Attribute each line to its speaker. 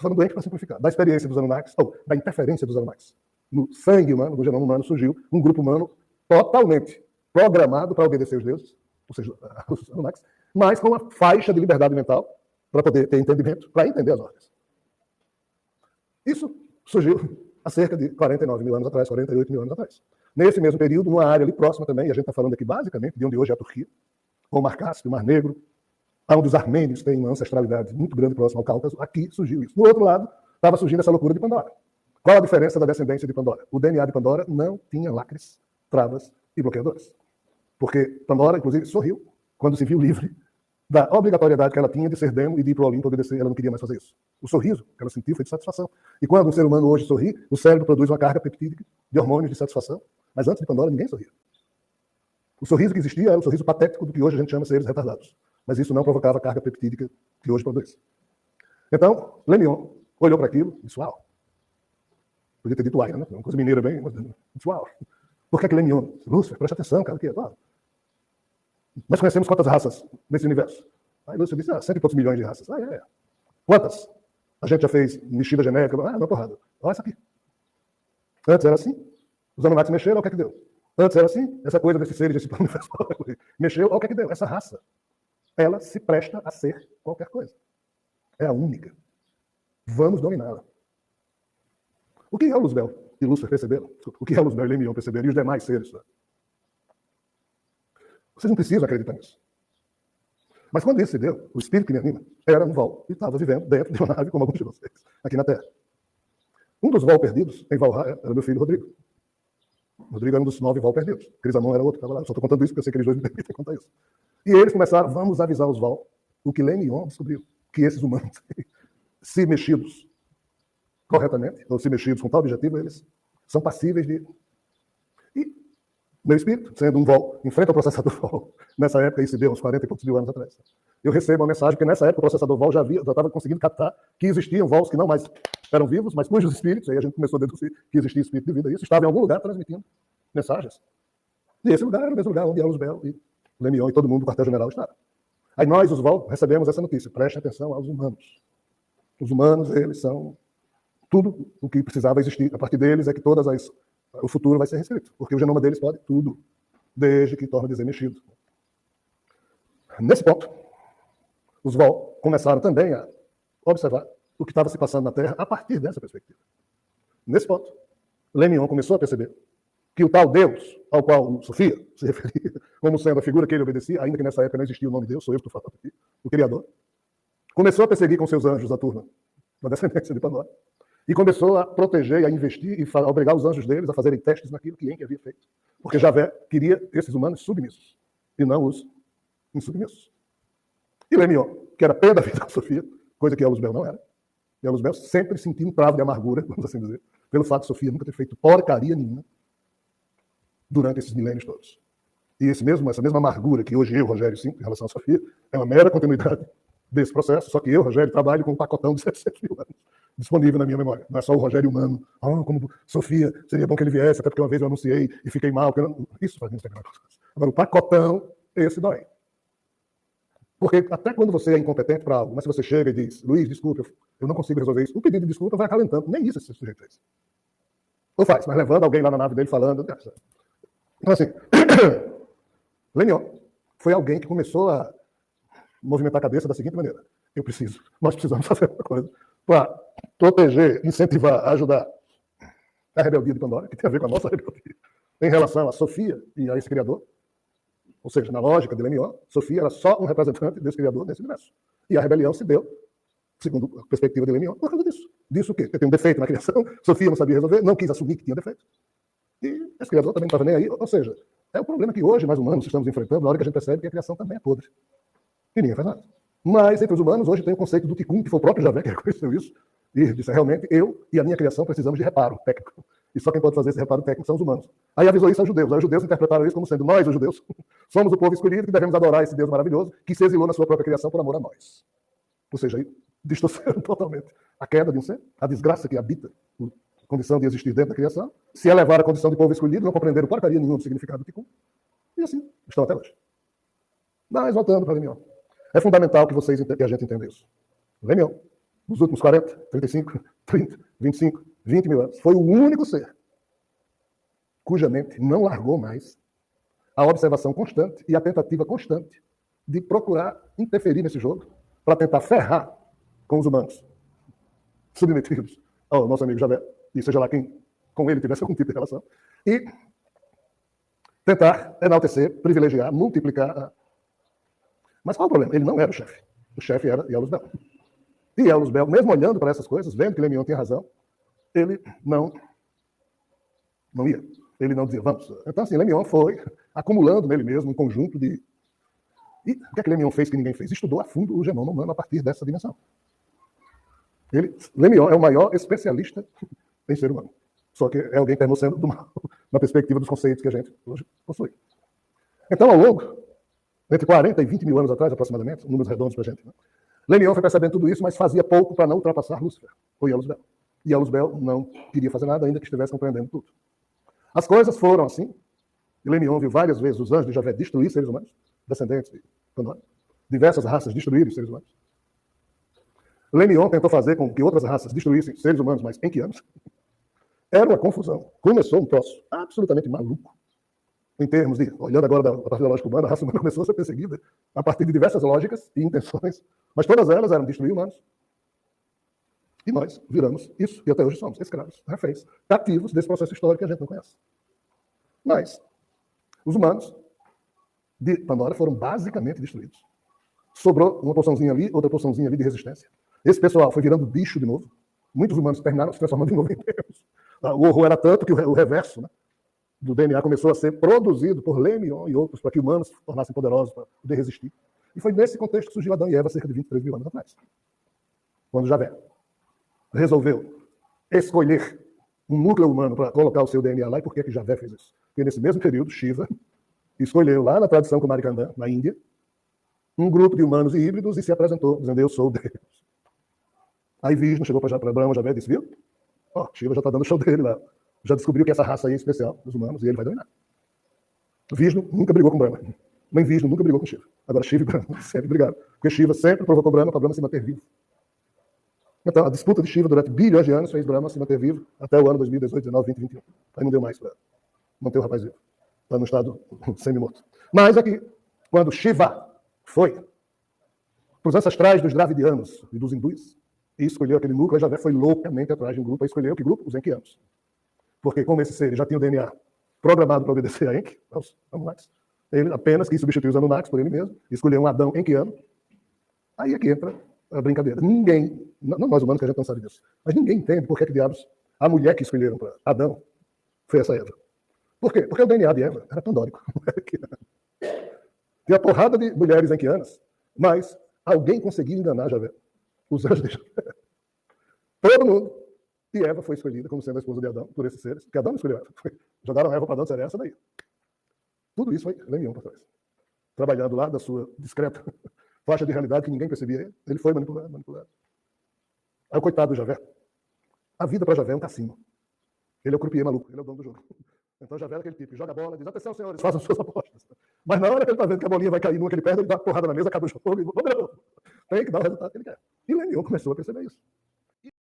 Speaker 1: falando doente para simplificar, da experiência dos Anunnakis, ou da interferência dos Anunnakis. No sangue humano, no genoma humano, surgiu um grupo humano totalmente programado para obedecer os deuses, ou seja, os Anunnakis, mas com uma faixa de liberdade mental para poder ter entendimento, para entender as ordens. Isso surgiu há cerca de 49 mil anos atrás, 48 mil anos atrás. Nesse mesmo período, numa área ali próxima também, e a gente está falando aqui basicamente de onde hoje é a Turquia, ou o Mar Cáspio, o Mar Negro, onde os armênios têm uma ancestralidade muito grande próxima ao Cáucaso, aqui surgiu isso. Do outro lado, estava surgindo essa loucura de Pandora. Qual a diferença da descendência de Pandora? O DNA de Pandora não tinha lacres, travas e bloqueadores. Porque Pandora, inclusive, sorriu quando se viu livre da obrigatoriedade que ela tinha de ser demo e de ir para o Olimpo obedecer. Ela não queria mais fazer isso. O sorriso que ela sentiu foi de satisfação. E quando um ser humano hoje sorri, o cérebro produz uma carga peptídica de hormônios de satisfação. Mas antes de Pandora, ninguém sorria. O sorriso que existia era o sorriso patético do que hoje a gente chama de seres retardados. Mas isso não provocava a carga peptídica que hoje produz. Então, Lemion olhou para aquilo e disse, uau. Podia ter dito uai, né? Uma coisa mineira bem, mas disse, uau. Por que Lemion? Lúcifer, presta atenção, cara, o que é? Nós conhecemos quantas raças nesse universo? Aí Lúcifer disse, 100 e poucos milhões de raças. É. Quantas? A gente já fez mexida genética, não, porrada. Olha isso aqui. Antes era assim, os Anunnakis mexeram, olha o que é que deu. Antes era assim, essa coisa desses seres, desse universo mexeu, olha o que é que deu. Essa raça, ela se presta a ser qualquer coisa. É a única. Vamos dominá-la. O que é o Luzbel e Lúcifer perceberam? O que é o Luzbel e Lemion perceberam? E os demais seres? Vocês não precisam acreditar nisso. Mas quando isso se deu, o espírito que me anima era um Val e estava vivendo dentro de uma nave como alguns de vocês, aqui na Terra. Um dos Val perdidos em Valhalla era meu filho Rodrigo. Rodrigo era um dos 9 Val perdidos. Crisamon era outro que estava lá. Só estou contando isso porque eu sei que eles dois me permitem contar isso. E eles começaram, vamos avisar os Val, o que Lemion descobriu, que esses humanos, se mexidos corretamente, ou se mexidos com tal objetivo, eles são passíveis de... E meu espírito, sendo um Vol, enfrenta o processador Vol, nessa época, isso se deu uns 40 e poucos mil anos atrás. Eu recebo uma mensagem, porque nessa época o processador Vol já estava conseguindo captar que existiam Vols que não mais eram vivos, mas cujos espíritos, aí a gente começou a deduzir que existia espírito de vida, isso estava em algum lugar transmitindo mensagens. E esse lugar era o mesmo lugar onde Luzbel e Lemion e todo mundo do quartel-general estavam. Aí nós, os Vol, recebemos essa notícia, preste atenção aos humanos. Os humanos, eles são tudo o que precisava existir. A partir deles é que o futuro vai ser reescrito, porque o genoma deles pode tudo, desde que, torna a dizer, mexido. Nesse ponto, os Vol começaram também a observar o que estava se passando na Terra a partir dessa perspectiva. Nesse ponto, Lemion começou a perceber que o tal Deus, ao qual Sofia se referia, como sendo a figura que ele obedecia, ainda que nessa época não existia o nome Deus, sou eu que estou falando aqui, o Criador, começou a perseguir com seus anjos a turma da descendência de Pandora, e começou a proteger e a investir e a obrigar os anjos deles a fazerem testes naquilo que Enki havia feito. Porque Javé queria esses humanos submissos, e não os insubmissos. E Lemion, que era pé da vida com Sofia, coisa que Luzbel não era, e Luzbel sempre sentia um travo de amargura, vamos assim dizer, pelo fato de Sofia nunca ter feito porcaria nenhuma durante esses milênios todos. E essa mesma amargura que hoje eu, Rogério, sinto em relação a Sofia, é uma mera continuidade desse processo, só que eu, Rogério, trabalho com um pacotão de 700 mil anos disponível na minha memória. Não é só o Rogério humano. Como Sofia, seria bom que ele viesse, até porque uma vez eu anunciei e fiquei mal. Isso faz muito tempo. Agora, o pacotão, esse dói. Porque até quando você é incompetente para algo, mas se você chega e diz, Luiz, desculpa, eu não consigo resolver isso, o pedido de desculpa vai acalentando. Nem isso esse sujeito fez. Ou faz, mas levando alguém lá na nave dele falando. Então, assim, Lemion foi alguém que começou a movimentar a cabeça da seguinte maneira. Nós precisamos fazer uma coisa para proteger, incentivar, ajudar a rebeldia de Pandora, que tem a ver com a nossa rebeldia, em relação a Sofia e a esse Criador. Ou seja, na lógica de Lemion, Sofia era só um representante desse Criador nesse universo. E a rebelião se deu, segundo a perspectiva de Lemion, por causa disso. Disso o quê? Porque tem um defeito na criação, Sofia não sabia resolver, não quis assumir que tinha defeito. E esse Criador também não estava nem aí. Ou seja, é o problema que hoje nós humanos estamos enfrentando na hora que a gente percebe que a criação também é podre. E ninguém faz nada. Mas entre os humanos hoje tem o conceito do Tikkun, que foi o próprio Javé que reconheceu isso, e disse, realmente, eu e a minha criação precisamos de reparo técnico. E só quem pode fazer esse reparo técnico são os humanos. Aí avisou isso aos judeus. Aí os judeus interpretaram isso como sendo nós, os judeus, somos o povo escolhido que devemos adorar esse Deus maravilhoso que se exilou na sua própria criação por amor a nós. Ou seja, aí distorceram totalmente a queda de um ser, a desgraça que habita a condição de existir dentro da criação, se elevar à condição de povo escolhido, não compreenderam porcaria nenhuma do significado do Tikkun. E assim estão até hoje. Mas voltando para Lemion. É fundamental que vocês e a gente entenda isso. Lemion nos últimos 40, 35, 30, 25, 20 mil anos, foi o único ser cuja mente não largou mais a observação constante e a tentativa constante de procurar interferir nesse jogo para tentar ferrar com os humanos submetidos ao nosso amigo Javé, e seja lá quem com ele tivesse algum tipo de relação, e tentar enaltecer, privilegiar, multiplicar. Mas qual é o problema? Ele não era o chefe. O chefe era Ialus Bel. E Ialus Bel, mesmo olhando para essas coisas, vendo que Lemion tinha razão, ele não ia. Ele não dizia, vamos. Então, assim, Lemion foi acumulando nele mesmo um conjunto de... E o que é que Lemion fez que ninguém fez? Estudou a fundo o genoma humano a partir dessa dimensão. Lemion é o maior especialista em ser humano. Só que é alguém permanecendo na perspectiva dos conceitos que a gente hoje possui. Então, ao longo, entre 40 e 20 mil anos atrás, aproximadamente, números redondos para a gente, né? Lemion foi percebendo tudo isso, mas fazia pouco para não ultrapassar Lúcifer, ou Ialus Bel. E Ialus Bel não queria fazer nada, ainda que estivesse compreendendo tudo. As coisas foram assim. E Lemion viu várias vezes os anjos de Javé destruir seres humanos, descendentes de Pandora, diversas raças destruírem seres humanos. Lemion tentou fazer com que outras raças destruíssem seres humanos, mas em que anos? Era uma confusão. Começou um troço absolutamente maluco. Em termos de, olhando agora a partir da lógica humana, a raça humana começou a ser perseguida a partir de diversas lógicas e intenções, mas todas elas eram destruir humanos. E nós viramos isso, e até hoje somos escravos, reféns, cativos desse processo histórico que a gente não conhece. Mas os humanos de Pandora foram basicamente destruídos. Sobrou uma porçãozinha ali, outra porçãozinha ali de resistência. Esse pessoal foi virando bicho de novo. Muitos humanos terminaram se transformando de novo em Deus. O horror era tanto que o reverso, né, do DNA começou a ser produzido por Lemion e outros para que humanos se tornassem poderosos para poder resistir. E foi nesse contexto que surgiu Adão e Eva cerca de 23 mil anos atrás. Quando Javé resolveu escolher um núcleo humano para colocar o seu DNA lá. E por que Javé fez isso? Porque nesse mesmo período, Shiva escolheu lá na tradição Kumarikanda, na Índia, um grupo de humanos e híbridos e se apresentou, dizendo, eu sou Deus. Aí Vishnu chegou para Brahma, Javé, e disse, viu? Ó, Shiva já está dando o show dele lá. Já descobriu que essa raça aí é especial dos humanos e ele vai dominar. Vishnu nunca brigou com Brahma. Nem Vishnu nunca brigou com Shiva. Agora Shiva e Brahma sempre brigaram. Porque Shiva sempre provocou Brahma para Brahma se manter vivo. Então, a disputa de Shiva durante bilhões de anos fez Brahma se manter vivo até o ano 2018, 19, 20, 21. Aí não deu mais para manter o rapaz vivo. Está no estado semi-morto. Mas aqui, quando Shiva foi para os ancestrais dos Dravidianos e dos hindus, e escolheu aquele núcleo, Javé foi loucamente atrás de um grupo, e escolheu que grupo? Os Enkianos. Porque como esses seres já tinham o DNA programado para obedecer a Enki, aos Anunnakis, ele apenas quis substituir os Anunnakis por ele mesmo, escolheu um Adão Enkiano. Aí é que entra a brincadeira. Ninguém, não nós humanos que a gente não sabe disso, mas ninguém entende por que diabos a mulher que escolheram para Adão foi essa Eva. Por quê? Porque o DNA de Eva era pandórico. Tinha porrada de mulheres enquianas, mas alguém conseguiu enganar Javé. Os anjos de Javé. Todo mundo. E Eva foi escolhida como sendo a esposa de Adão por esses seres, porque Adão não escolheu Eva. Jogaram Eva para Adão, seria essa daí. Tudo isso foi Lemion para trás. Trabalhando lá da sua discreta faixa de realidade que ninguém percebia. Ele foi manipulado. Aí o coitado do Javé. A vida para Javé é um cassino. Ele é o croupier maluco, ele é o dono do jogo. Então Javé é aquele tipo que joga a bola, diz, atenção senhores, façam suas apostas. Mas na hora que ele está vendo que a bolinha vai cair numa que ele perde, ele dá uma porrada na mesa, acaba o jogo e tem que dar o resultado que ele quer. E Lemion começou a perceber isso.